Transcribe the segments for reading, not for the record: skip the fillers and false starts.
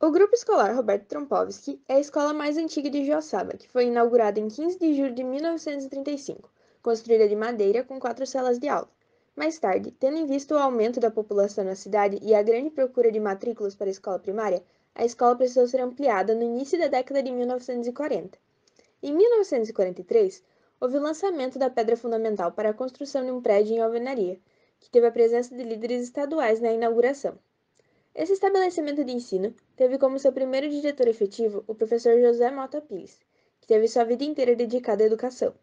O Grupo Escolar Roberto Trompowski é a escola mais antiga de Joaçaba, que foi inaugurada em 15 de julho de 1935, construída de madeira com 4 salas de aula. Mais tarde, tendo em vista o aumento da população na cidade e a grande procura de matrículas para a escola primária, a escola precisou ser ampliada no início da década de 1940. Em 1943, houve o lançamento da pedra fundamental para a construção de um prédio em alvenaria, que teve a presença de líderes estaduais na inauguração. Esse estabelecimento de ensino teve como seu primeiro diretor efetivo o professor José Mota Pires, que teve sua vida inteira dedicada à educação.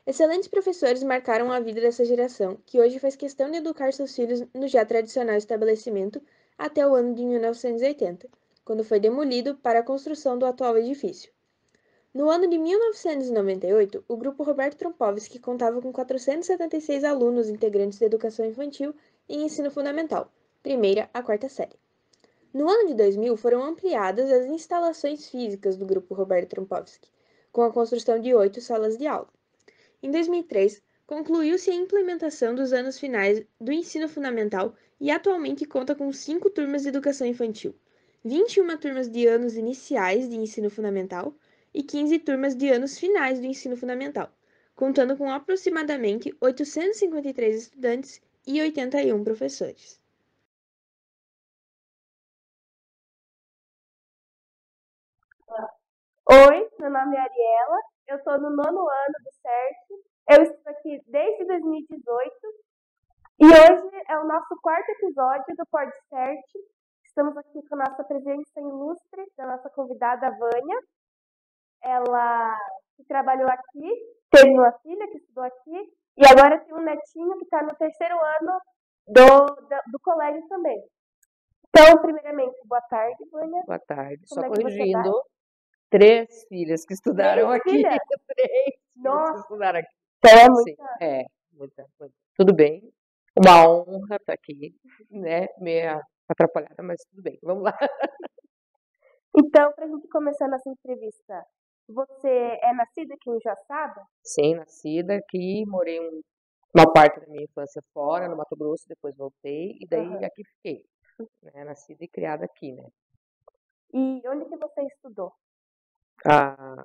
Excelentes professores marcaram a vida dessa geração, que hoje faz questão de educar seus filhos no já tradicional estabelecimento até o ano de 1980, quando foi demolido para a construção do atual edifício. No ano de 1998, o Grupo Roberto Trompowski contava com 476 alunos integrantes da educação infantil e ensino fundamental, primeira a quarta série. No ano de 2000, foram ampliadas as instalações físicas do Grupo Roberto Trompowski, com a construção de 8 salas de aula. Em 2003, concluiu-se a implementação dos anos finais do ensino fundamental e atualmente conta com 5 turmas de educação infantil, 21 turmas de anos iniciais de ensino fundamental e 15 turmas de anos finais do ensino fundamental, contando com aproximadamente 853 estudantes e 81 professores. Oi, meu nome é Ariela, eu estou no 9º ano do CERT, eu estou aqui desde 2018 e hoje é o nosso 4º episódio do Pod CERT. Estamos aqui com a nossa presença ilustre da nossa convidada Vânia. Ela que trabalhou aqui, teve uma filha que estudou aqui e agora tem um netinho que está no 3º ano do colégio também. Então, primeiramente, boa tarde, Vânia. Boa tarde. Como Só é que você corrigindo, tá? 3 filhas que estudaram 3 aqui. filhas? 3 filhas que Nossa, estudaram aqui. então é Sim, muita. muita. Tudo bem. Uma honra estar aqui, né? Meia atrapalhada, mas tudo bem. Vamos lá. Então, para a gente começar nossa entrevista, você é nascida aqui em Joaçaba? Sim, nascida aqui, morei uma parte da minha infância fora, no Mato Grosso, depois voltei e daí Aham. aqui fiquei, né? Nascida e criada aqui, né? E onde que você estudou? A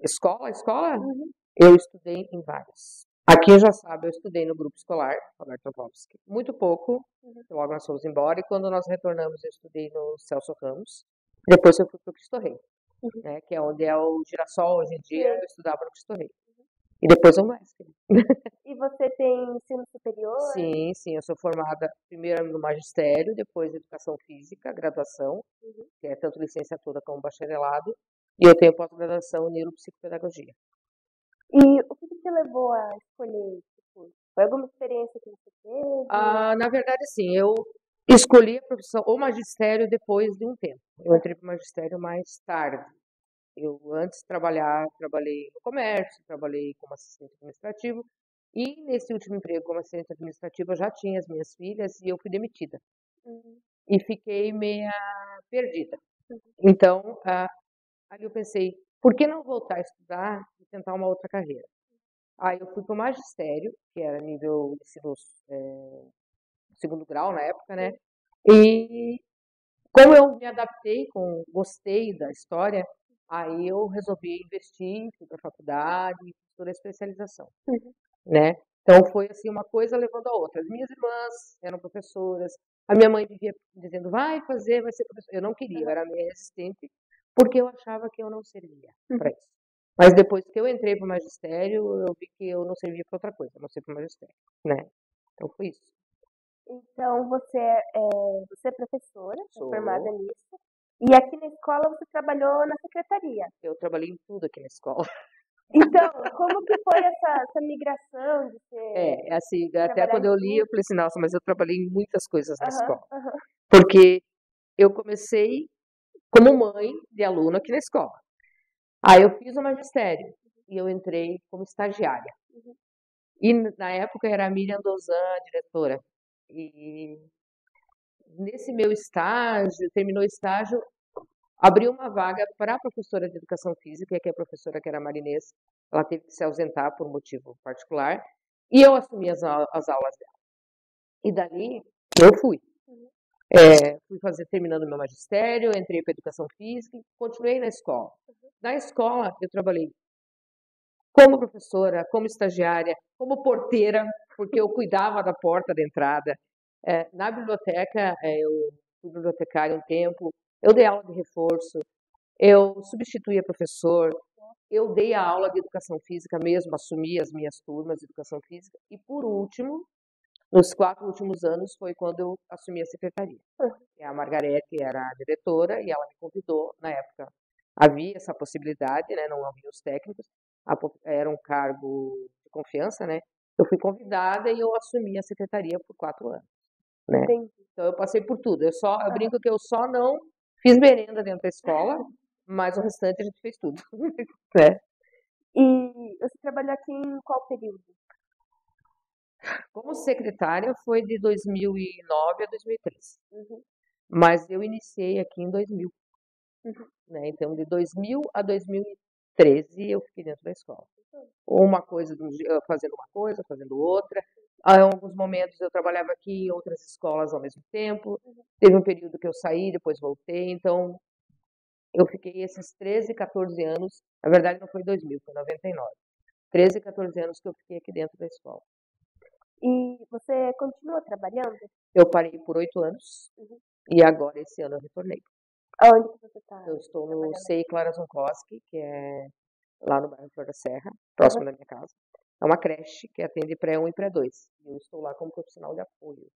escola, Uhum. eu estudei em várias. Aqui em Joaçaba eu estudei no grupo escolar, Roberto Trompowski, muito pouco, Uhum. logo nós fomos embora, e quando nós retornamos eu estudei no Celso Ramos, depois eu fui para o Cristo Rei, Uhum. né, que é onde é o Girassol hoje em dia, Sim. eu estudava no Cristo Rei. E depois o MESC. E você tem ensino superior? Sim, eu sou formada primeiro no magistério, depois em educação física, graduação, Uhum. que é tanto licenciatura como bacharelado, e eu tenho pós-graduação em neuropsicopedagogia. E o que te levou a escolher esse curso? Foi alguma experiência que você teve? Na verdade, sim, eu escolhi a profissão, o magistério, depois de um tempo. Eu entrei para o magistério mais tarde. Eu antes trabalhei no comércio, trabalhei como assistente administrativo, e nesse último emprego como assistente administrativo eu já tinha as minhas filhas e eu fui demitida. Uhum. E fiquei meia perdida. Uhum. Então, ali eu pensei, por que não voltar a estudar e tentar uma outra carreira? Aí eu fui para o magistério, que era nível ensino segundo grau na época, né? E como eu me adaptei, gostei da história, aí eu resolvi investir, fui para a faculdade, fiz toda a especialização, Uhum. né? Então foi assim uma coisa levando a outra. As minhas irmãs eram professoras, a minha mãe vivia dizendo, vai ser professora. Eu não queria, eu era meio resistente, porque eu achava que eu não servia para isso. Mas depois que eu entrei para o magistério, eu vi que eu não servia para outra coisa, a não ser para o magistério, né? Então foi isso. Então, você é professora, é formada Sou. nisso. E aqui na escola você trabalhou na secretaria. Eu trabalhei em tudo aqui na escola. Então, como que foi essa migração de ser Assim, até trabalhar quando em eu li, eu tudo? falei assim, nossa, mas eu trabalhei em muitas coisas na Aham, escola. aham. Porque eu comecei como mãe de aluno aqui na escola. Aí eu fiz o magistério e eu entrei como estagiária. Uhum. E na época era a Miriam Dozan, a diretora. E nesse meu estágio, terminou o estágio, abriu uma vaga para a professora de educação física, que é a professora que era a Marinês. Ela teve que se ausentar por um motivo particular. E eu assumi as aulas dela. E dali eu fui. Uhum. Fui terminando meu magistério, entrei para educação física e continuei na escola. Na escola, eu trabalhei como professora, como estagiária, como porteira, porque eu cuidava da porta da entrada. Na biblioteca, eu fui bibliotecária um tempo, eu dei aula de reforço, eu substituía professor, eu dei a aula de educação física mesmo, assumi as minhas turmas de educação física. E, por último, nos 4 últimos anos, foi quando eu assumi a secretaria. A Margarete era a diretora e ela me convidou, na época havia essa possibilidade, né, não havia os técnicos, era um cargo de confiança, né? Eu fui convidada e eu assumi a secretaria por 4 anos, né? Então eu passei por tudo. Eu brinco que eu só não fiz merenda dentro da escola, mas o restante a gente fez tudo, né? E você trabalhou aqui em qual período? Como secretária foi de 2009 a 2013. Mas eu iniciei aqui em 2000. Né? Então, de 2000 a 2013, eu fiquei dentro da escola. Uma coisa, fazendo uma coisa, fazendo outra. Em alguns momentos eu trabalhava aqui em outras escolas ao mesmo tempo. Teve um período que eu saí, depois voltei. Então, eu fiquei esses 13, 14 anos. Na verdade, não foi 2000, foi 99. 13, 14 anos que eu fiquei aqui dentro da escola. E você continua trabalhando? Eu parei por 8 anos. E agora, esse ano, eu retornei. Aonde que você está? Eu estou no SEI Clara Zonkoski, que é lá no bairro Flor da Serra, próximo da minha casa. É uma creche que atende pré-1 e pré-2. E eu estou lá como profissional de apoio.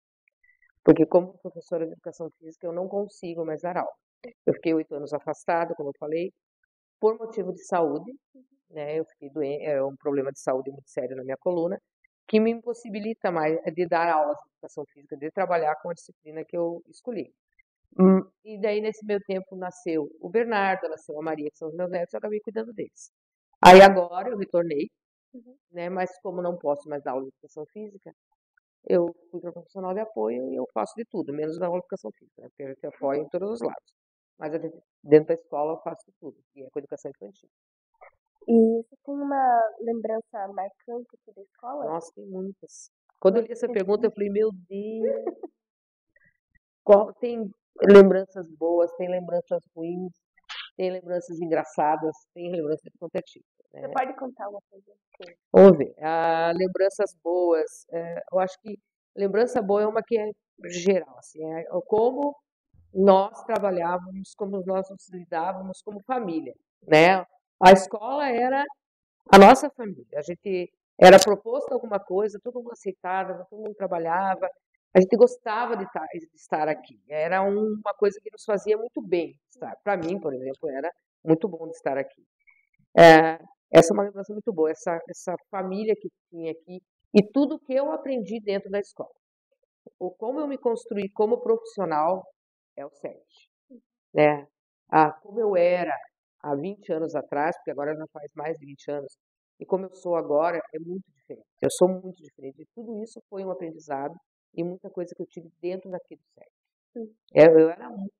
Porque como professora de educação física, eu não consigo mais dar aula. Eu fiquei 8 anos afastada, como eu falei, por motivo de saúde. Né? Eu fiquei doente, um problema de saúde muito sério na minha coluna, que me impossibilita mais de dar aulas de educação física, de trabalhar com a disciplina que eu escolhi. E daí, nesse meio tempo, nasceu o Bernardo, nasceu a Maria, que são os meus netos, eu acabei cuidando deles. Aí agora eu retornei, né? Mas como não posso mais dar aula de educação física, eu fui para profissional de apoio e eu faço de tudo, menos dar aula de educação física, né? Porque a gente apoia em todos os lados. Mas dentro da escola eu faço de tudo, e é com educação infantil. E você tem uma lembrança marcante aqui da escola? Nossa, tem muitas. Quando eu li essa pergunta, eu falei, meu Deus, tem lembranças boas, tem lembranças ruins, tem lembranças engraçadas, tem lembranças de quanto é tipo. Né? Você pode contar uma coisa? Vamos ver. Lembranças boas, eu acho que lembrança boa é uma que é geral, assim, como nós trabalhávamos, como nós nos lidávamos como família, né? A escola era a nossa família. A gente era proposto alguma coisa, todo mundo aceitava, todo mundo trabalhava. A gente gostava de estar aqui. Era uma coisa que nos fazia muito bem estar. Para mim, por exemplo, era muito bom de estar aqui. Essa é uma lembrança muito boa, essa família que tinha aqui e tudo que eu aprendi dentro da escola. Ou como eu me construí como profissional é o SET. Né? Como eu era há 20 anos atrás, porque agora já faz mais de 20 anos, e como eu sou agora, é muito diferente. Eu sou muito diferente. E tudo isso foi um aprendizado e muita coisa que eu tive dentro daqui do SET. Eu era muito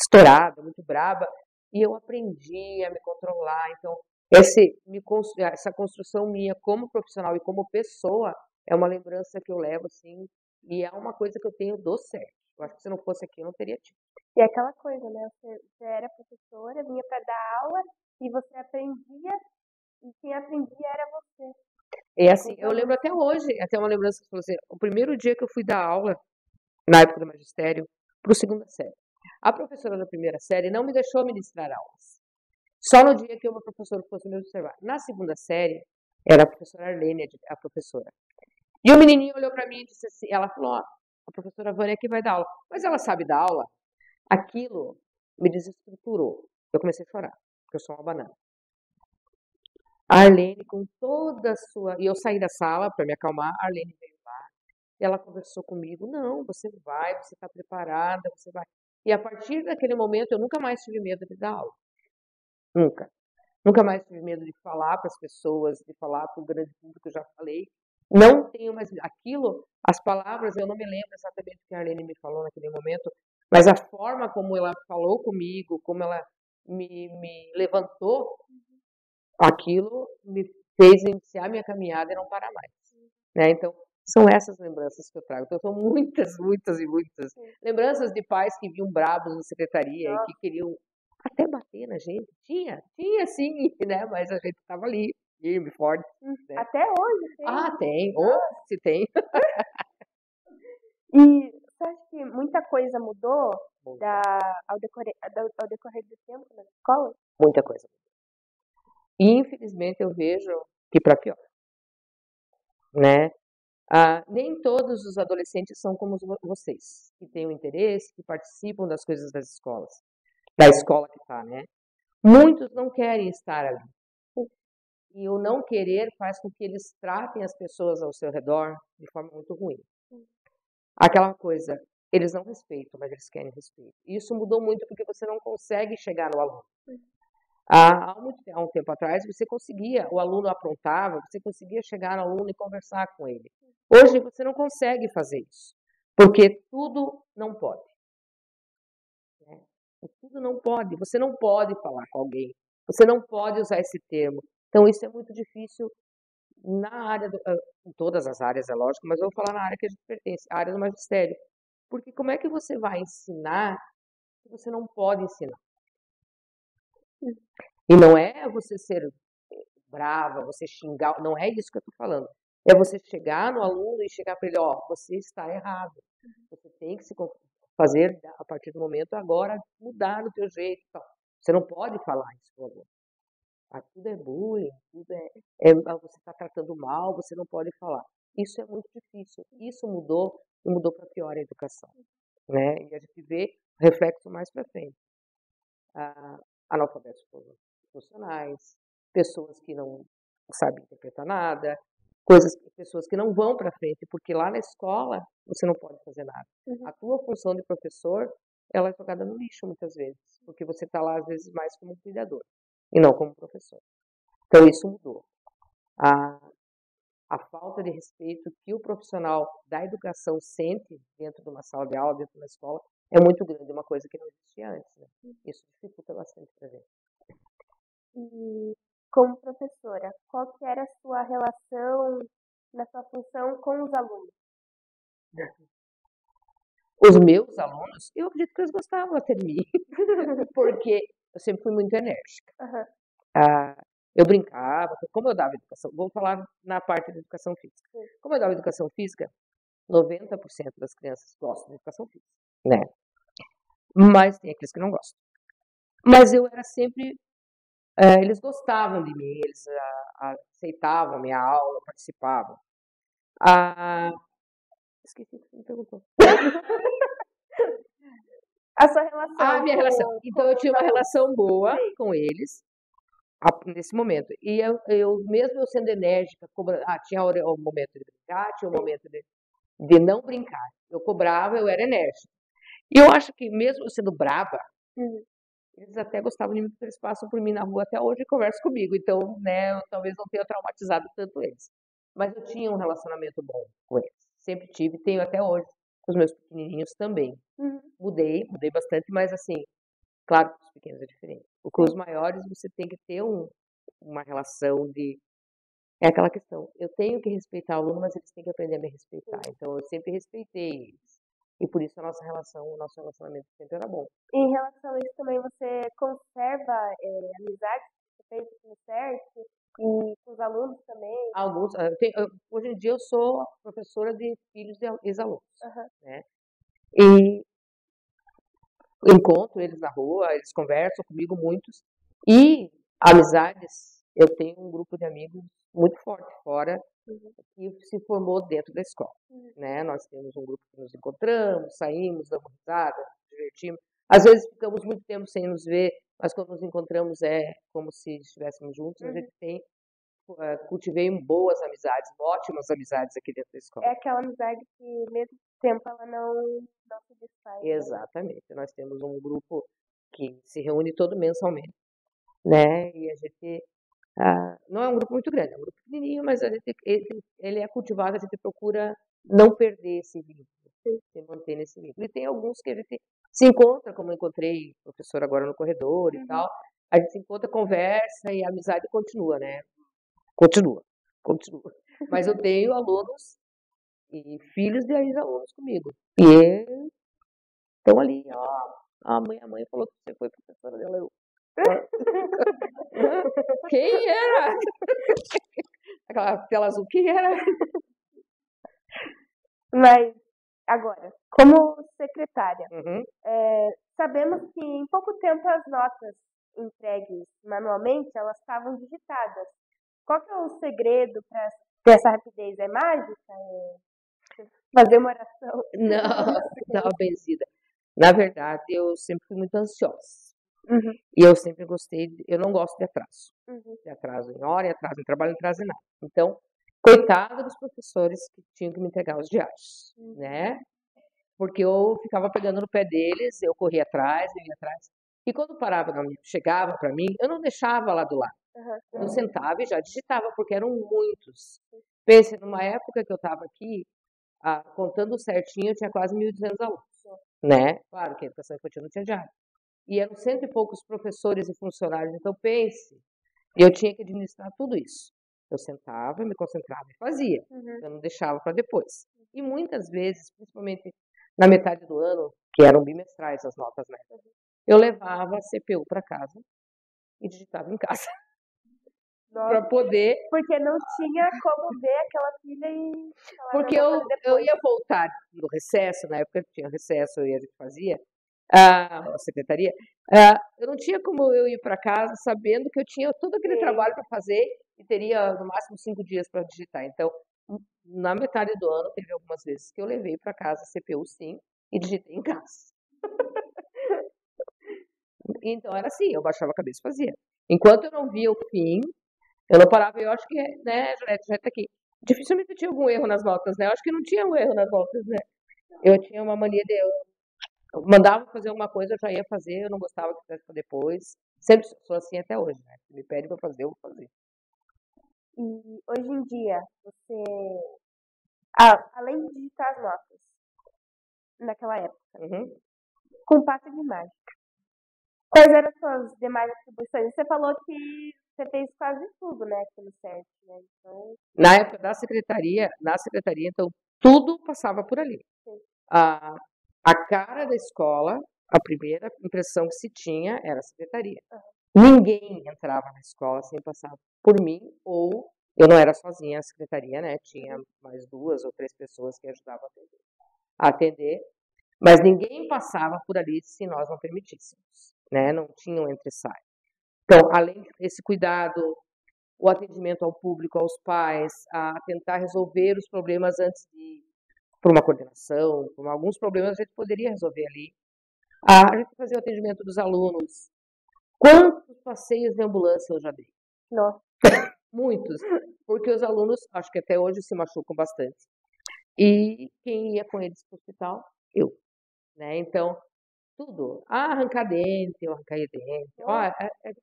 estourada, muito braba, e eu aprendi a me controlar. Então, essa construção minha como profissional e como pessoa é uma lembrança que eu levo, assim, e é uma coisa que eu tenho do SET. Eu acho que se não fosse aqui, eu não teria tido. E é aquela coisa, né? Você era professora, vinha para dar aula e você aprendia, e quem aprendia era você. É assim, eu lembro até hoje, até uma lembrança que falou assim, o primeiro dia que eu fui dar aula, na época do magistério, para o segunda série. A professora da primeira série não me deixou ministrar aulas. Só no dia que uma professora fosse me observar. Na segunda série, era a professora Arlene, a professora. E o menininho olhou para mim e disse assim, ela falou, a professora Vânia aqui vai dar aula. Mas ela sabe dar aula? Aquilo me desestruturou. Eu comecei a chorar, porque eu sou uma banana. A Arlene, com toda a sua... E eu saí da sala para me acalmar, a Arlene veio lá, ela conversou comigo, não, você vai, você está preparada, você vai. E a partir daquele momento, eu nunca mais tive medo de dar aula. Nunca. Nunca mais tive medo de falar para as pessoas, de falar para o grande público que eu já falei. Não tenho mais... Aquilo, as palavras, eu não me lembro exatamente o que a Arlene me falou naquele momento, mas a forma como ela falou comigo, como ela me levantou, aquilo me fez iniciar minha caminhada e não parar mais. Né? Então, São essas lembranças que eu trago. Então, são muitas, muitas e muitas. Lembranças de pais que vinham bravos na secretaria e que queriam até bater na gente. Tinha sim, né? Mas a gente estava ali, firme, forte. Né? Até hoje tem. Ah, tem. Ou se tem. E você acha que muita coisa mudou ao decorrer do tempo na escola? Muita coisa. E, infelizmente, eu vejo que para pior. Né? Nem todos os adolescentes são como vocês, que têm o interesse, que participam das coisas das escolas, da escola que está, né? Muitos não querem estar ali. E o não querer faz com que eles tratem as pessoas ao seu redor de forma muito ruim. Aquela coisa, eles não respeitam, mas eles querem respeito. E isso mudou muito porque você não consegue chegar no aluno. Há um tempo atrás, você conseguia, o aluno aprontava, você conseguia chegar no aluno e conversar com ele. Hoje, você não consegue fazer isso, porque tudo não pode. Né? Tudo não pode, você não pode falar com alguém, você não pode usar esse termo. Então, isso é muito difícil na área, em todas as áreas, é lógico, mas eu vou falar na área que a gente pertence, a área do magistério. Porque como é que você vai ensinar se você não pode ensinar? E não é você ser brava, você xingar, não é isso que eu estou falando. É você chegar no aluno e chegar para ele, ó, você está errado. Você tem que se fazer, a partir do momento agora, mudar o teu jeito. Tal. Você não pode falar isso para o aluno. Tudo é bullying, tudo você está tratando mal, você não pode falar. Isso é muito difícil. Isso mudou e mudou para pior a educação. Né? E a gente vê reflexo mais para frente. Analfabetos funcionais, pessoas que não sabem interpretar nada, pessoas que não vão para frente, porque lá na escola você não pode fazer nada. A tua função de professor, ela é jogada no lixo muitas vezes, porque você está lá às vezes mais como cuidador e não como professor. Então isso mudou. A falta de respeito que o profissional da educação sente dentro de uma sala de aula, dentro da escola, é muito grande, uma coisa que não existia antes. Né? Isso dificulta bastante para a gente. E como professora, qual que era a sua relação na sua função com os alunos? Os meus alunos, eu acredito que eles gostavam até de mim, porque eu sempre fui muito enérgica. Eu brincava, como eu dava educação, vou falar na parte da educação física. Como eu dava educação física, 90% das crianças gostam de educação física, né? Mas tem aqueles que não gostam. Mas eu era sempre, eles gostavam de mim, eles aceitavam a minha aula, participavam. Esqueci o que você me perguntou. A sua relação. A minha relação. Então eu tinha uma relação boa com eles nesse momento. E eu mesmo eu sendo enérgica, tinha o momento de brincar, tinha o momento de não brincar. Eu cobrava, eu era enérgica. E eu acho que mesmo eu sendo brava, eles até gostavam de mim, porque eles passam por mim na rua até hoje e conversam comigo. Então, né, eu talvez não tenha traumatizado tanto eles. Mas eu tinha um relacionamento bom com eles. Sempre tive, tenho até hoje, com os meus pequenininhos também. Mudei bastante, mas assim, claro que os pequenos é diferente. Com os maiores você tem que ter uma relação de... É aquela questão, eu tenho que respeitar o aluno, mas eles têm que aprender a me respeitar. Então eu sempre respeitei eles. E por isso a nossa relação, o nosso relacionamento sempre era bom. Em relação a isso também, você conserva amizades que você fez no CERT e com os alunos também? Alguns, hoje em dia eu sou professora de filhos de ex-alunos, né? E encontro eles na rua, eles conversam comigo muitos. E amizades, eu tenho um grupo de amigos muito forte fora que se formou dentro da escola, né? Nós temos um grupo que nos encontramos, saímos, damos risada, nos divertimos. Às vezes ficamos muito tempo sem nos ver, mas quando nos encontramos é como se estivéssemos juntos. A gente cultivei boas amizades, ótimas amizades aqui dentro da escola. É aquela amizade que, mesmo tempo, ela não se desfaz. Exatamente. Nós temos um grupo que se reúne todo mensalmente, né? E a gente não é um grupo muito grande, é um grupo pequenininho, mas ele é cultivado, a gente procura não perder esse vínculo, se manter nesse vínculo. E tem alguns que a gente se encontra, como eu encontrei o professor agora no corredor e tal, a gente se encontra, conversa e a amizade continua, né? Continua. Mas eu tenho alunos e filhos de ex-alunos comigo. E estão ali, ó, a mãe falou que você foi professora dela. Eu, quem era? Aquela tela azul, quem era? Mas, agora, como secretária, Uhum. sabemos que em pouco tempo as notas entregues manualmente, elas estavam digitadas. Qual que é o segredo para dessa rapidez? É mágica? É fazer uma oração? Não, não, benzida. Na verdade, eu sempre fui muito ansiosa. Uhum, E eu sempre gostei, eu não gosto de atraso. uhum. De atraso em hora, e atraso em trabalho, não atraso em nada. Então, coitada dos professores que tinham que me entregar os diários, né? Porque eu ficava pegando no pé deles, eu corria atrás, eu ia atrás. E quando parava, chegava para mim, eu não deixava lá do lado. Uhum. Eu sentava e já digitava, porque eram muitos. Pense, numa época que eu estava aqui, contando certinho, eu tinha quase 1.200 alunos, né? Claro que a educação infantil não tinha diário. E eram cento e poucos professores e funcionários, então pense, eu tinha que administrar tudo isso. Eu sentava, me concentrava e fazia. Eu não deixava para depois. E muitas vezes, principalmente na metade do ano, que eram bimestrais as notas, né? Eu levava a CPU para casa e digitava em casa para Nossa, poder, porque não tinha como ver aquela filha e falar, porque não, vou eu, fazer eu depois. ia voltar no recesso, na época que tinha recesso, a gente fazia, a secretaria, eu não tinha como eu ir para casa sabendo que eu tinha todo aquele Sim. trabalho para fazer e teria no máximo 5 dias para digitar. Então, na metade do ano, teve algumas vezes que eu levei para casa a CPU sim e digitei em casa. Então era assim, eu baixava a cabeça e fazia. Enquanto eu não via o fim, eu não parava. Eu acho que, né, Juliette, já tá aqui. Dificilmente eu tinha algum erro nas notas, né? Eu acho que não tinha um erro nas notas, né? Eu tinha uma mania de eu mandava fazer alguma coisa, eu já ia fazer, eu não gostava que fizesse para depois. Sempre sou assim até hoje, né? Se me pede para fazer, eu vou fazer. E hoje em dia, você, além de digitar as notas, naquela época, Uhum. com passe de mágica, quais eram as suas demais atribuições? Você falou que você fez quase tudo, né, aqui no CERT, né? Então, Na época da secretaria, então, tudo passava por ali. sim. A, a cara da escola, a primeira impressão que se tinha era a secretaria. Ninguém entrava na escola sem passar por mim, ou eu não era sozinha a secretaria, né? Tinha mais 2 ou 3 pessoas que ajudavam a atender, mas ninguém passava por ali se nós não permitíssemos, né? Não tinham entre e sai. Então, além desse cuidado, o atendimento ao público, aos pais, a tentar resolver os problemas antes de ir por uma coordenação, por alguns problemas a gente poderia resolver ali. A gente fazia o atendimento dos alunos. Quantos passeios de ambulância eu já dei? Nossa. Muitos, porque os alunos, acho que até hoje se machucam bastante. E quem ia com eles para o hospital? Eu, né? Então, tudo. Arrancar dente, eu arranquei dente. Ó, é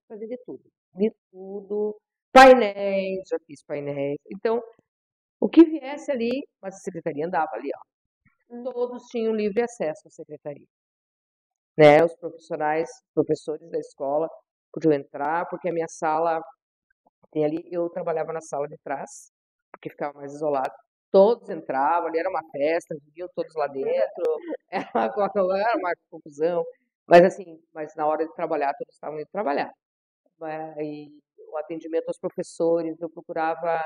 fazer de tudo. De tudo. Painéis, já fiz painéis. Então, o que viesse ali, mas a secretaria andava ali, ó. Todos tinham livre acesso à secretaria. Né? Os professores da escola podiam entrar, porque a minha sala tem ali, eu trabalhava na sala de trás, porque ficava mais isolado. Todos entravam, ali era uma festa, viviam todos lá dentro, era uma confusão. Mas assim, mas na hora de trabalhar, todos estavam indo trabalhar. E o atendimento aos professores, eu procurava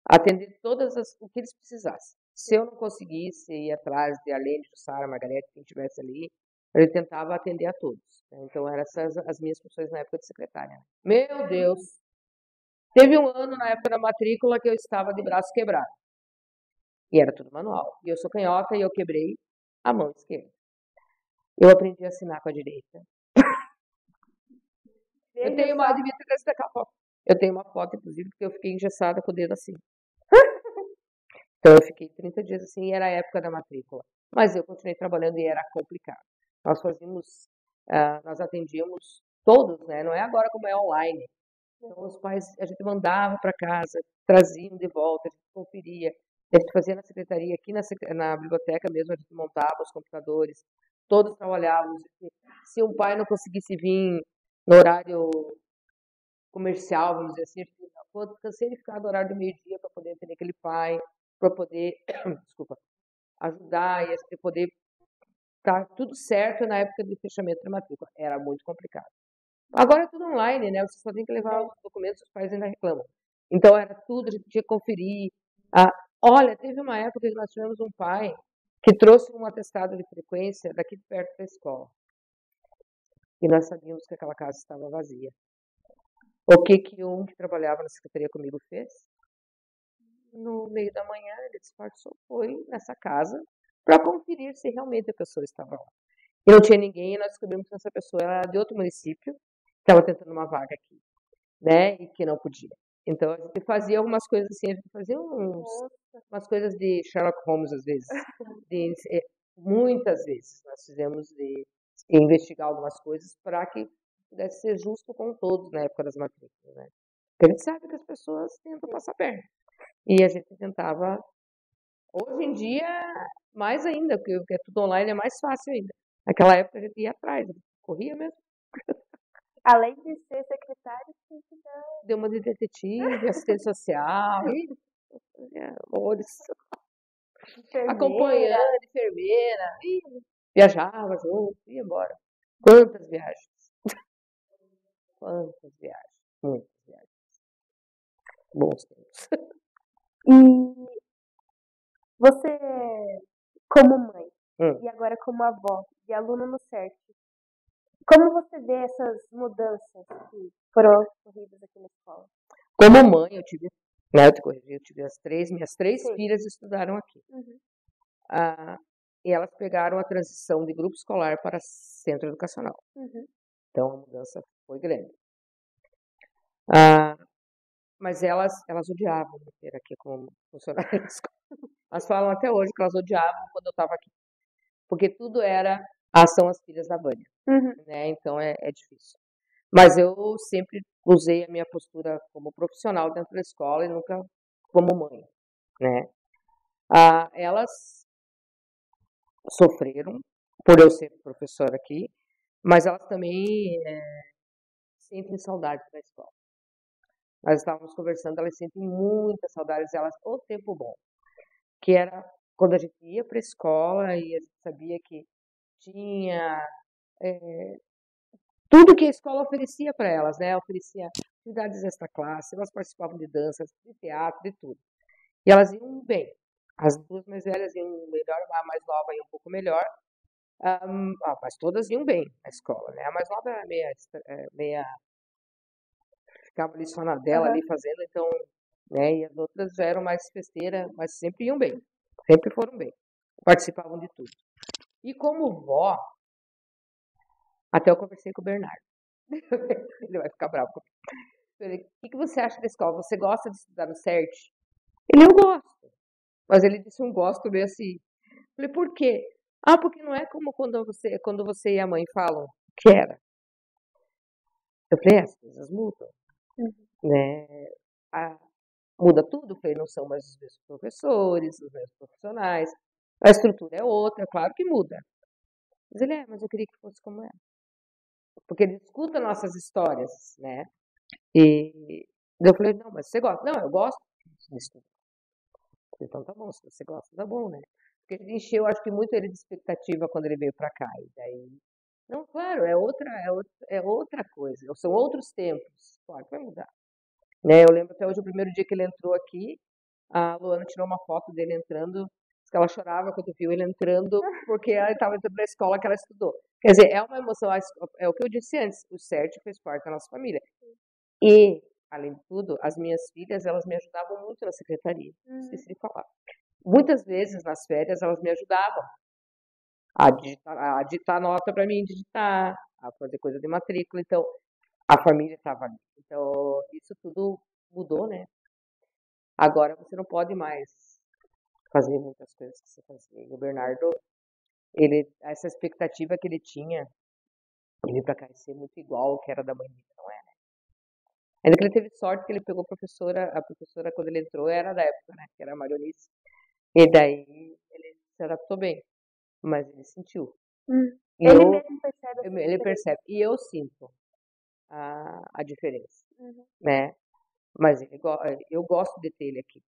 atender o que eles precisassem. Se eu não conseguisse ir atrás de Alene, Jussara, Margarete, quem estivesse ali, eu tentava atender a todos. Né? Então, eram essas as minhas funções na época de secretária. Meu Deus! Teve um ano, na época da matrícula, que eu estava de braço quebrado. E era tudo manual. E eu sou canhota e eu quebrei a mão esquerda. Eu aprendi a assinar com a direita. Eu tenho uma, devia ter destacar a foto. Eu tenho uma foto, inclusive, porque eu fiquei engessada com o dedo assim. Então eu fiquei 30 dias assim e era a época da matrícula. Mas eu continuei trabalhando e era complicado. Nós fazíamos, nós atendíamos todos, né? Não é agora como é online. Então os pais, a gente mandava para casa, traziam de volta, a gente conferia. A gente fazia na secretaria, aqui na biblioteca mesmo, a gente montava os computadores. Todos trabalhávamos. Se um pai não conseguisse vir no horário comercial, vamos dizer assim, eu cansei de ficar no horário do meio-dia para poder atender aquele pai. para poder, desculpa, ajudar e a gente poder estar tudo certo na época de fechamento da matrícula. Era muito complicado. Agora é tudo online, né? Você só tem que levar os documentos, os pais ainda reclamam. Então era tudo, a gente tinha que conferir. Olha, teve uma época que nós tivemos um pai que trouxe um atestado de frequência daqui de perto da escola. E nós sabíamos que aquela casa estava vazia. O que um que trabalhava na secretaria comigo fez? No meio da manhã, ele disfarçou, foi nessa casa para conferir se realmente a pessoa estava lá. E não tinha ninguém, e nós descobrimos que essa pessoa era de outro município, estava tentando uma vaga aqui, né, e que não podia. Então a gente fazia algumas coisas assim, a gente fazia umas coisas de Sherlock Holmes às vezes, muitas vezes nós fizemos de investigar algumas coisas para que pudesse ser justo com todos na época das matrículas, né? Porque a gente sabe que as pessoas tentam passar perna. E a gente tentava. Hoje em dia, mais ainda, porque é tudo online, é mais fácil ainda. Naquela época a gente ia atrás, corria mesmo. Além de ser secretário, tem que dar. Deu uma de detetive, assistente social, horrores. Enfermeira. Acompanhando, enfermeira, viajava junto, ia embora. Quantas viagens? Quantas viagens? Muitas viagens. Bons tempos. E você, como mãe, e agora como avó, e aluna no CERT, como você vê essas mudanças que foram ocorridas aqui na escola? Como mãe, eu tive, né, eu te corrigi, eu tive minhas três filhas estudaram aqui. E elas pegaram a transição de grupo escolar para centro educacional. Então a mudança foi grande. Mas elas odiavam me ter aqui como funcionária da escola. Elas falam até hoje que elas odiavam quando eu estava aqui. Porque tudo era, são as filhas da Vânia. Né? Então é difícil. Mas eu sempre usei a minha postura como profissional dentro da escola e nunca como mãe. Né? Elas sofreram por eu ser professora aqui, mas elas também sentem saudade da escola. Nós estávamos conversando, elas sentem muitas saudades, elas o tempo bom, que era quando a gente ia para a escola e a gente sabia que tinha tudo que a escola oferecia para elas, né? Oferecia atividades extra-classe, elas participavam de danças, de teatro, de tudo. E elas iam bem. As duas mais velhas iam melhor, a mais nova ia um pouco melhor, mas todas iam bem na escola, né? A mais nova era meia ficava ali só na dela, ali fazendo, então, né? E as outras já eram mais festeiras, mas sempre iam bem, sempre foram bem, participavam de tudo. E como vó, até eu conversei com o Bernardo, ele vai ficar bravo comigo. Falei, o que você acha da escola? Você gosta de estudar no CERT? Ele, eu gosto. Mas ele disse um gosto meio assim. Falei, por quê? Porque não é como quando você e a mãe falam que era. Eu falei, as coisas mudam. Né? Muda tudo, falei, não são mais os mesmos professores, os mesmos profissionais. A estrutura é outra, claro que muda. Mas ele, mas eu queria que fosse como era. Porque ele escuta nossas histórias, né? E eu falei, não, mas você gosta? Não, eu gosto de estudar. Então tá bom, se você gosta, tá bom, né? Porque ele encheu, acho que muito ele de expectativa quando ele veio para cá. E daí, não, claro, é outra coisa, são outros tempos. Claro que vai mudar. Né? Eu lembro até hoje, o primeiro dia que ele entrou aqui, a Luana tirou uma foto dele entrando, disse que ela chorava quando viu ele entrando, porque ela estava entrando na escola que ela estudou. Quer dizer, é uma emoção, é o que eu disse antes, o CERT fez parte da nossa família. E, além de tudo, as minhas filhas, elas me ajudavam muito na secretaria, esqueci de falar. Muitas vezes, nas férias, elas me ajudavam a digitar nota para mim, digitar, a fazer coisa de matrícula, então, a família estava ali. Então, isso tudo mudou, né? Agora você não pode mais fazer muitas coisas que você fazia. E o Bernardo, essa expectativa que ele tinha, ele para cá ser muito igual ao que era da mãe dele, não é, né? Ainda que ele teve sorte que ele pegou a professora quando ele entrou era da época, né? Que era a Marionice. E daí ele se adaptou bem, mas ele sentiu. Ele mesmo percebe. Ele percebe. E eu sinto a diferença, né? Mas eu gosto de ter ele aqui.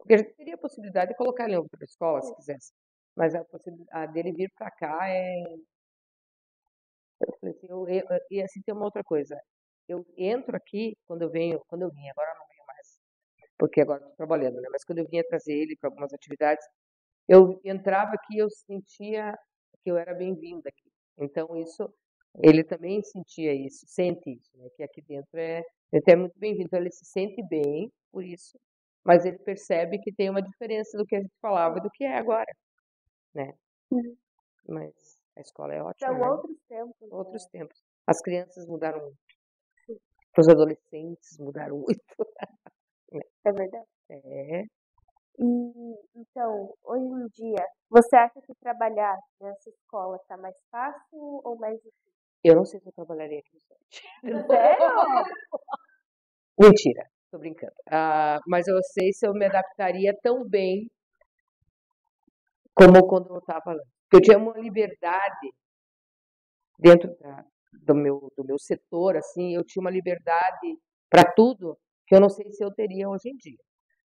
Porque a gente teria a possibilidade de colocar ele em outra escola, se quisesse. Mas a possibilidade dele vir para cá é. Eu falei assim, e assim tem uma outra coisa. Eu entro aqui, quando eu vim, agora eu não venho mais, porque agora estou trabalhando, né? Mas quando eu vinha trazer ele para algumas atividades, eu entrava aqui e eu sentia que eu era bem-vinda aqui. Então, ele também sentia isso, sente isso, né? Que aqui dentro ele é muito bem-vindo. Então, ele se sente bem por isso, mas ele percebe que tem uma diferença do que a gente falava e do que é agora, né? Mas a escola é ótima, São né? outros tempos. Outros tempos. As crianças mudaram muito, os adolescentes mudaram muito. É verdade. É, E, então, hoje em dia, você acha que trabalhar nessa escola tá mais fácil ou mais difícil? eu não sei se eu trabalharia aqui no site. Sério? Mentira, tô brincando. Mas eu sei se eu me adaptaria tão bem como quando eu estava lá. Porque eu tinha uma liberdade dentro do meu setor, assim, eu tinha uma liberdade para tudo que eu não sei se eu teria hoje em dia.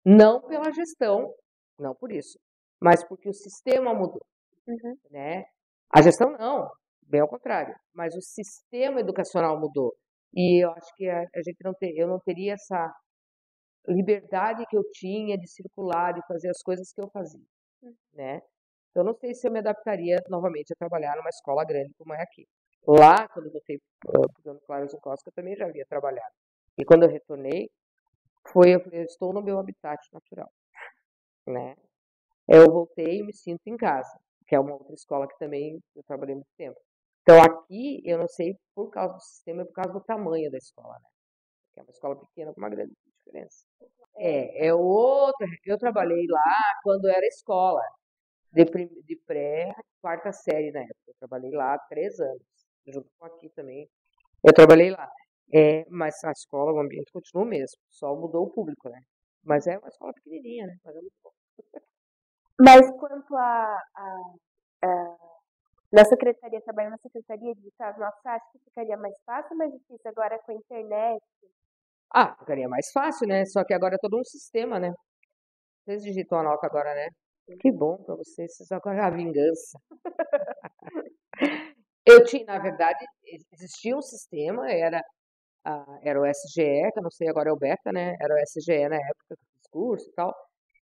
Não pela gestão, não por isso, mas porque o sistema mudou, Uhum. né? A gestão não, bem ao contrário, mas o sistema educacional mudou. E eu acho que eu não teria essa liberdade que eu tinha de circular, de fazer as coisas que eu fazia, né? Então, eu não sei se eu me adaptaria novamente a trabalhar numa escola grande como é aqui. Lá, quando eu voltei para o Claro de Costa, eu também já havia trabalhado. E quando eu retornei, eu falei, eu estou no meu habitat natural, né? Eu voltei e me sinto em casa, que é uma outra escola que também eu trabalhei muito tempo. Então, aqui, eu não sei por causa do sistema e por causa do tamanho da escola, né? Que é uma escola pequena com uma grande diferença. É outra. Eu trabalhei lá quando era escola, de pré, quarta série na época. Eu trabalhei lá há 3 anos, junto com aqui também. Eu trabalhei lá. Mas a escola, o ambiente continua o mesmo, só mudou o público, né? Mas é uma escola pequenininha, né? Mas é muito bom. Mas quanto na secretaria, trabalhar na secretaria de Estado, você acha que ficaria mais fácil ou mais difícil agora com a internet? Ficaria mais fácil, né? Só que agora é todo um sistema, né? Vocês digitam a nota agora, né? Que bom pra vocês agora a vingança. Eu tinha, na verdade, existia um sistema, era o SGE, que eu não sei agora é o Beta, né? Era o SGE na época que eu fiz curso e tal.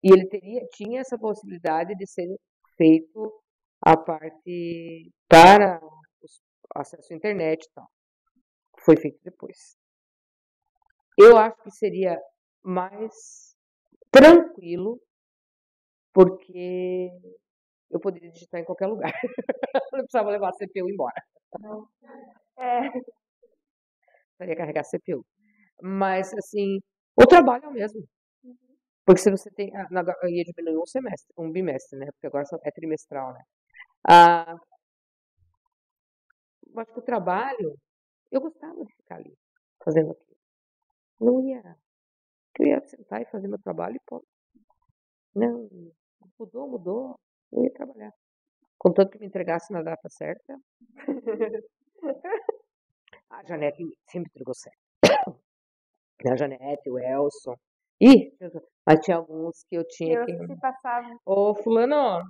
E ele tinha essa possibilidade de ser feito a parte para acesso à internet e tal. Foi feito depois. Eu acho que seria mais tranquilo, porque eu poderia digitar em qualquer lugar. Não precisava levar a CPU embora. É, Precisaria carregar a CPU. Mas, assim, o trabalho é o mesmo. Porque se você tem. Eu ia diminuir um bimestre, né? Porque agora é trimestral, né? Ah, eu acho que o trabalho, eu gostava de ficar ali, fazendo aquilo. Não ia. Eu ia sentar e fazer meu trabalho e pronto. Não, mudou. Eu ia trabalhar. Contanto que me entregasse na data certa. A Janete sempre entregou certo. A Janete, o Elson. Ih, mas tinha alguns que eu tinha eu que. se passava. Ô, fulano,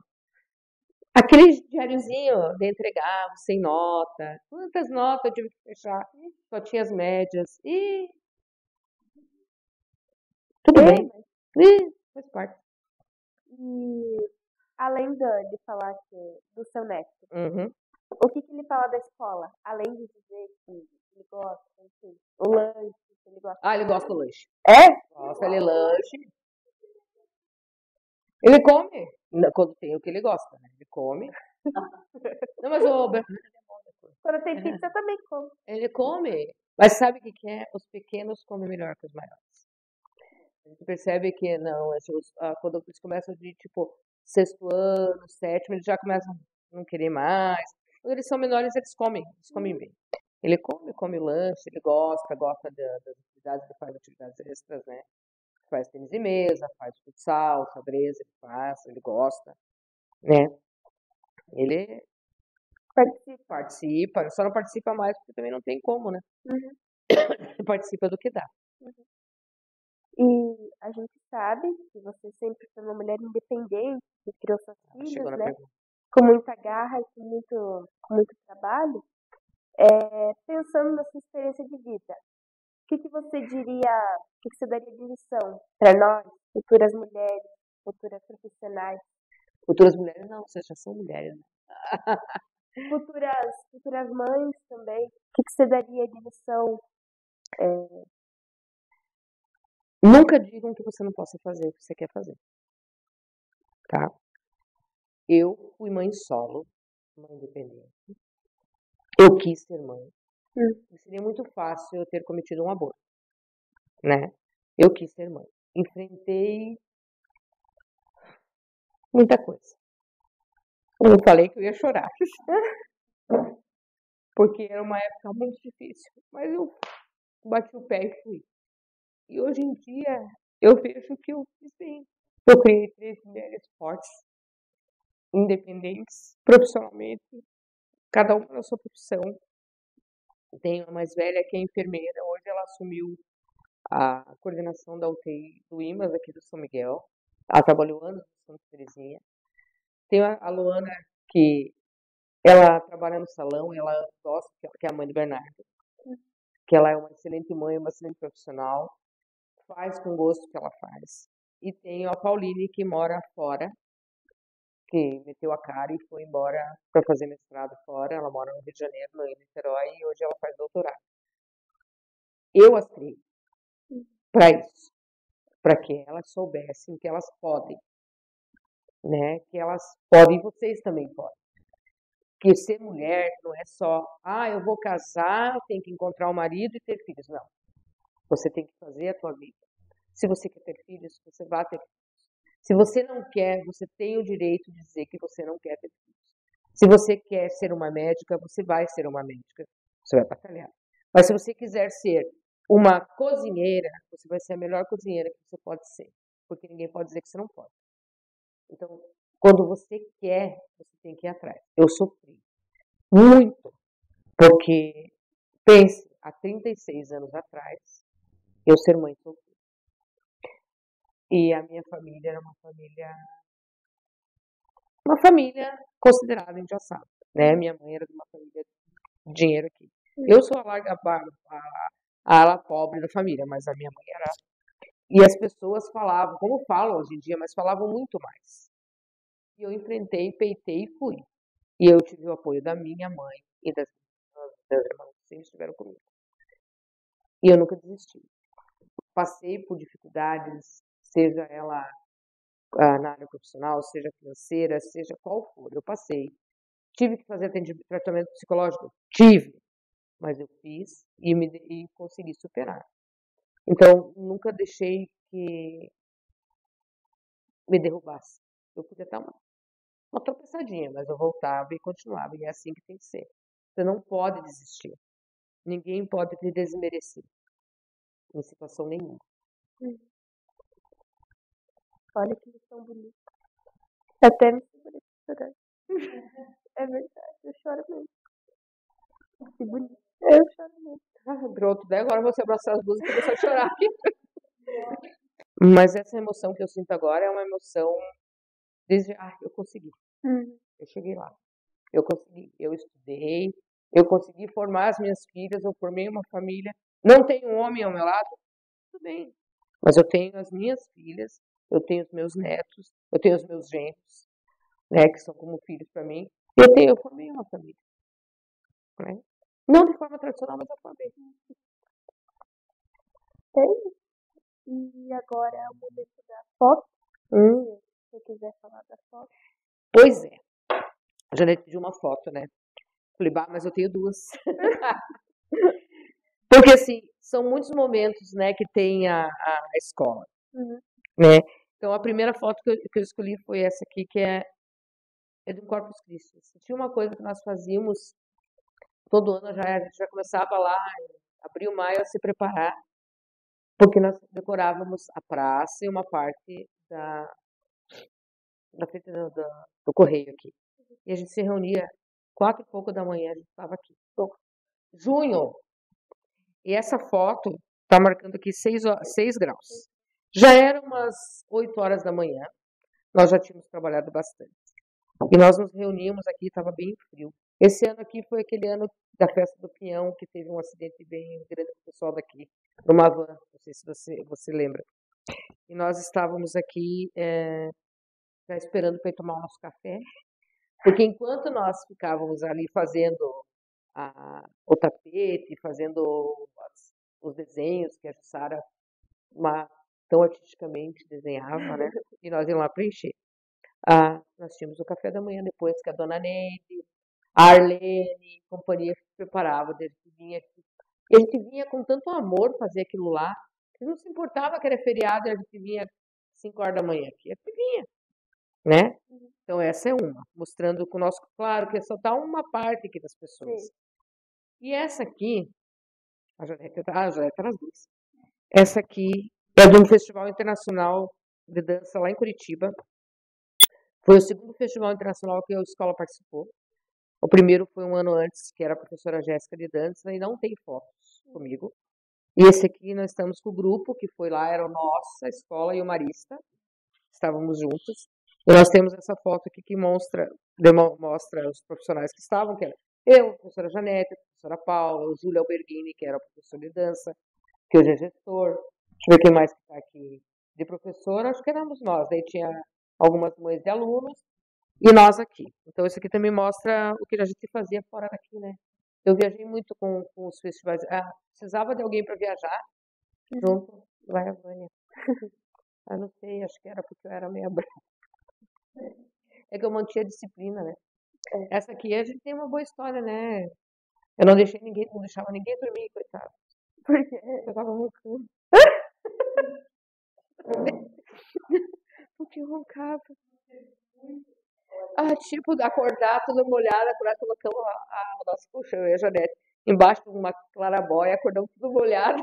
aquele diáriozinho de entregar, sem nota. Quantas notas eu tive que fechar? Só tinha as médias. Ih, tudo bem. Ih, faz parte. E além de falar do seu neto, Uhum. o que ele fala da escola? Além de dizer que ele gosta, enfim, o lanche, que ele gosta. Ele gosta do lanche. É? Gosta, ele lanche. Ele come. Quando tem o que ele gosta, né? Ele come. Não, mas Quando tem pizza, eu também como. ele come. Mas sabe o que é? Os pequenos comem melhor que os maiores. A gente percebe que não, quando eles começam de tipo sexto ano, sétimo, eles já começam a não querer mais. Quando eles são menores, eles comem bem. Ele come lanche, ele gosta das atividades, ele faz atividades extras, né? Faz tênis de mesa, faz futsal, xadrez, ele gosta, né? Ele participa, só não participa mais porque também não tem como, né? Uhum. Participa do que dá. E a gente sabe que você sempre foi uma mulher independente, que criou suas Chegou filhas, na né? pergunta. Com muita garra e com muito trabalho. Pensando na sua experiência de vida, o que você diria, o que você daria de lição para nós, futuras mulheres, futuras profissionais, Futuras mulheres, não, vocês já são mulheres, né? futuras mães também? O que você daria de lição? Nunca digam que você não possa fazer o que você quer fazer, tá? Eu fui mãe solo, mãe independente. Eu quis ser mãe. E seria muito fácil eu ter cometido um aborto, né? Eu quis ser mãe. Enfrentei muita coisa. Eu falei que eu ia chorar. Porque era uma época muito difícil. Mas eu bati o pé e fui. E hoje em dia eu vejo que eu fiz bem. Eu criei 3 mulheres fortes, independentes, profissionalmente, cada uma na sua profissão. Tenho a mais velha que é enfermeira, hoje ela assumiu a coordenação da UTI do IMAS aqui do São Miguel. Ela trabalhou anos no Santa Terezinha. Tenho a Luana, que ela trabalha no salão, ela gosta, que é a mãe do Bernardo, que ela é uma excelente mãe, uma excelente profissional, faz com gosto o que ela faz. E tenho a Pauline, que mora fora, que meteu a cara e foi embora para fazer mestrado fora. Ela mora no Rio de Janeiro, no Niterói, e hoje ela faz doutorado. Eu as criei para isso, para que elas soubessem que elas podem, né? Que elas podem e vocês também podem. Que ser mulher não é só, eu vou casar, tenho que encontrar um marido e ter filhos. Não. Você tem que fazer a tua vida. Se você quer ter filhos, você vai ter filhos. Se você não quer, você tem o direito de dizer que você não quer ter filhos. Se você quer ser uma médica, você vai ser uma médica. Você vai batalhar. Mas se você quiser ser uma cozinheira, você vai ser a melhor cozinheira que você pode ser. Porque ninguém pode dizer que você não pode. Então, quando você quer, você tem que ir atrás. Eu sofri muito, porque, pense, há 36 anos atrás, eu ser mãe solteira. E a minha família era uma família considerada em Joaçaba, né? Minha mãe era de uma família de dinheiro aqui. Eu sou a ala pobre da família, mas a minha mãe era. E as pessoas falavam, como falam hoje em dia, mas falavam muito mais. E eu enfrentei, peitei e fui. E eu tive o apoio da minha mãe e das irmãs que sempre estiveram comigo. E eu nunca desisti. Passei por dificuldades, seja ela na área profissional, seja financeira, seja qual for, eu passei. Tive que fazer tratamento psicológico? Tive, mas eu fiz e consegui superar. Então, nunca deixei que me derrubasse. Eu podia dar uma tropeçadinha, mas eu voltava e continuava. E é assim que tem que ser. Você não pode desistir. Ninguém pode te desmerecer em situação nenhuma. Olha que lição bonita. Até me segurei pra chorar. É verdade, eu choro mesmo. Que bonito. Eu choro mesmo. Pronto, daí agora você abraçar as duas e começar a chorar aqui. Mas essa emoção que eu sinto agora é uma emoção desde, eu consegui. Eu cheguei lá. Eu consegui, eu estudei, eu consegui formar as minhas filhas, eu formei uma família. Não tenho um homem ao meu lado? Tudo bem. Mas eu tenho as minhas filhas, eu tenho os meus netos, eu tenho os meus genros, né, que são como filhos para mim. Eu formei uma família. Né? Não de forma tradicional, mas eu formei. E agora é o momento da foto. Se você quiser falar da foto. Pois é. A Janete pediu uma foto, né? Falei, mas eu tenho duas. Porque, assim, são muitos momentos, né, que tem a escola, né? Então, a primeira foto que eu escolhi foi essa aqui, que é do Corpus Christi. Tinha uma coisa que nós fazíamos todo ano, a gente já começava lá em abril, maio a se preparar, porque nós decorávamos a praça e uma parte da frente do correio aqui. E a gente se reunia 4h pouco da manhã, a gente estava aqui. Junho. E essa foto está marcando aqui 6 graus. Já eram umas 8 horas da manhã, nós já tínhamos trabalhado bastante. E nós nos reuníamos aqui, estava bem frio. Esse ano aqui foi aquele ano da festa do Pinhão, que teve um acidente bem grande com o pessoal daqui, numa van, não sei se você lembra. E nós estávamos aqui já esperando para ir tomar o nosso café, porque enquanto nós ficávamos ali fazendo o tapete, fazendo os desenhos que a Jussara tão artisticamente desenhava, né? E nós íamos lá preencher. Nós tínhamos o café da manhã depois que a dona Neide, a Arlene, companhia preparava, a gente vinha aqui. E a gente vinha com tanto amor fazer aquilo lá, que não se importava que era feriado e a gente vinha 5 horas da manhã aqui. A gente vinha, né? Então essa é uma, mostrando com o nosso, claro que só está uma parte aqui das pessoas. Sim. E essa aqui, a Janete tá nas duas. Essa aqui é de um festival internacional de dança lá em Curitiba. Foi o segundo festival internacional que a escola participou. O primeiro foi um ano antes, que era a professora Jéssica de dança, e não tem fotos comigo. E esse aqui nós estamos com o grupo que foi lá, era a nossa escola e o Marista. Estávamos juntos. E nós temos essa foto aqui que mostra os profissionais que estavam, que era eu, a professora Janete, a professora Paula, o Júlio Alberghini, que era o professor de dança, que hoje é gestor. Deixa eu ver quem mais que está aqui de professora, acho que éramos nós. Daí tinha algumas mães de alunos e nós aqui. Então, isso aqui também mostra o que a gente fazia fora daqui, né? Eu viajei muito com os festivais. Precisava de alguém para viajar junto. Vai a Vânia. Eu não sei, acho que era porque eu era meio brava. É que eu mantinha a disciplina, né? Essa aqui a gente tem uma boa história, né? Eu não deixava ninguém dormir, coitado. Porque Eu tava roncando. Porque eu roncava. Tipo, acordar toda molhada, quando nós colocamos a nossa colchão, eu e a Janete, embaixo de uma clarabóia, acordamos tudo molhado.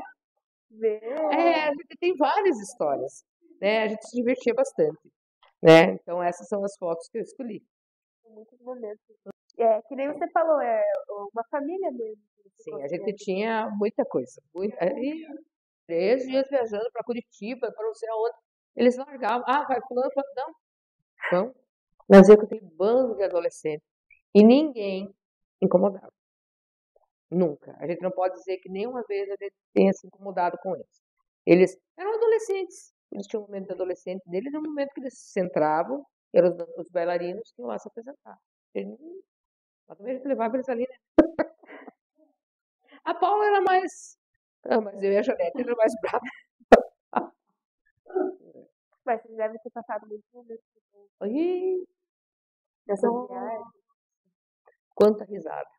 A gente tem várias histórias, né? A gente se divertia bastante, né? Então essas são as fotos que eu escolhi. muitos momentos. Que nem você falou, é uma família mesmo. Sim, a gente tinha muita coisa. E 3 dias viajando para Curitiba, para não sei aonde. Eles largavam. Vai fulano, não. Vamos. Mas eu que tenho bando de adolescentes. E ninguém incomodava. Nunca. A gente não pode dizer que nenhuma vez a gente tenha se incomodado com eles. Eles eram adolescentes. Eles tinham um momento de adolescente deles e um momento que eles se centravam, eram os bailarinos que iam lá se apresentar. Mas também a gente levava eles ali, né? A Paula era mais. Mas eu e a Janete era mais brava. Mas vocês devem ter passado muito momentos Ih, nessas nossa, viagens. quanta risada.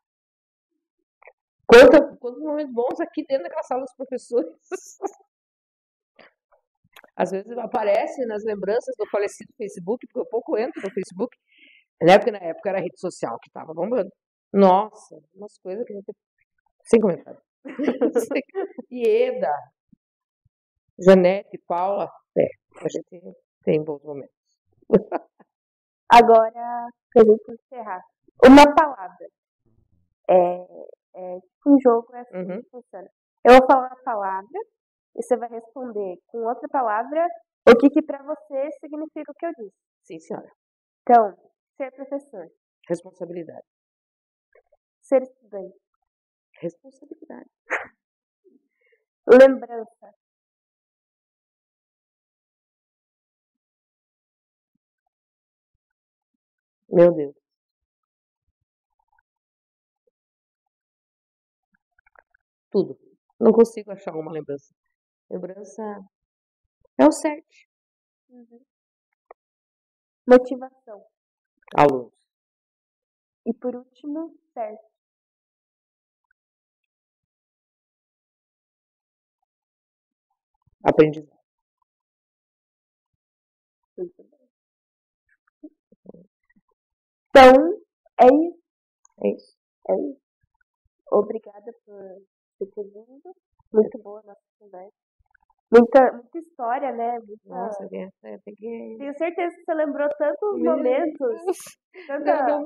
Quantos momentos bons aqui dentro daquela sala dos professores. Às vezes aparece nas lembranças do falecido Facebook, porque eu pouco entro no Facebook. Porque na época era a rede social que estava bombando. Nossa, umas coisas que a gente. Sem comentário. Ieda, Janete, Paula. A gente tem bons momentos. Agora, pra gente encerrar, uma palavra. Um jogo é assim que funciona. Eu vou falar uma palavra e você vai responder com outra palavra o que pra você significa o que eu disse. Sim, senhora. Então, ser professor, Responsabilidade. ser estudante, Responsabilidade. lembrança, Meu Deus. Tudo. Não consigo achar uma lembrança. Lembrança é o certo. motivação. Alunos. E por último, certo. Aprendizado. Muito bem. Então, é isso. É isso. É isso. Obrigada por ter vindo. Muito boa a nossa conversa. Muita história, né? Nossa, tem que. Tenho certeza que você lembrou tantos momentos. Tanta.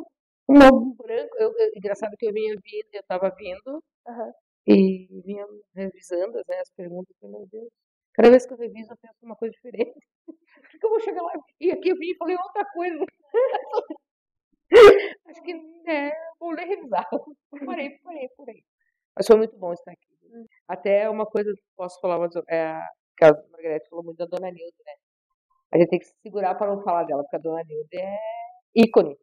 Um branco. Engraçado que eu estava vindo Aham. e vinha revisando, né, as perguntas. Meu Deus. Cada vez que eu reviso, eu penso uma coisa diferente. Por que eu vou chegar lá e aqui eu vim e falei outra coisa? Acho que vou ler revisar. Parei. Mas foi muito bom estar aqui. Até uma coisa que posso falar, que a Margarete falou muito da Dona Nilde, né? A gente tem que se segurar para não falar dela, porque a Dona Nilde é ícone.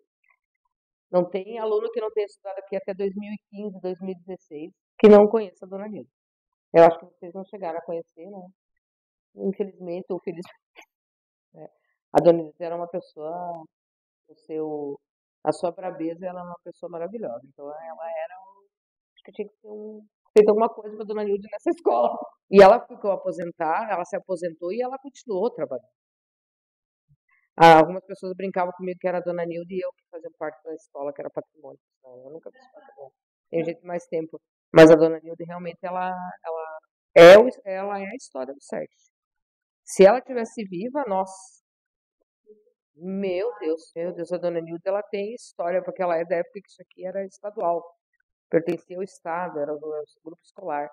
Não tem aluno que não tenha estudado aqui até 2015, 2016, que não conheça a Dona Nilde. Eu acho que vocês não chegaram a conhecer, né? Infelizmente ou felizmente. Né? A Dona Nilde era uma pessoa, a sua brabeza, ela é uma pessoa maravilhosa. Então ela era, acho que tinha que ter feito alguma coisa para a Dona Nilde nessa escola. E ela ficou aposentada, ela se aposentou e ela continuou trabalhando. Algumas pessoas brincavam comigo que era a Dona Nilde e eu que fazia parte da escola, que era patrimônio. Não, eu nunca fiz patrimônio. Tem gente mais tempo. Mas a Dona Nilde realmente ela é a história do CERT. Se ela tivesse viva, nossa, meu Deus, a Dona Nilde ela tem história, porque ela é da época que isso aqui era estadual, pertencia ao Estado, era do grupo escolar.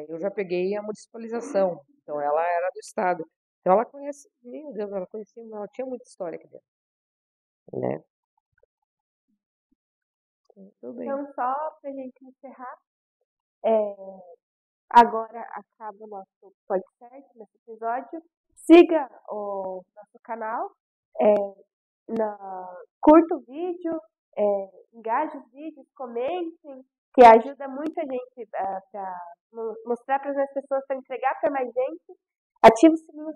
Eu já peguei a municipalização, então ela era do Estado. Então ela conhece, meu Deus, ela tinha muita história aqui dentro, né? Tudo bem. Então, só pra gente encerrar, agora acaba o nosso podcast nesse episódio. Siga o nosso canal, curta o vídeo, engaje os vídeos, comentem, que ajuda muita gente para mostrar para as pessoas, para entregar para mais gente. Ative o sininho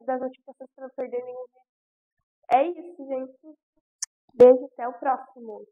das notificações para não perder nenhum vídeo. É isso, gente. Beijo, até o próximo.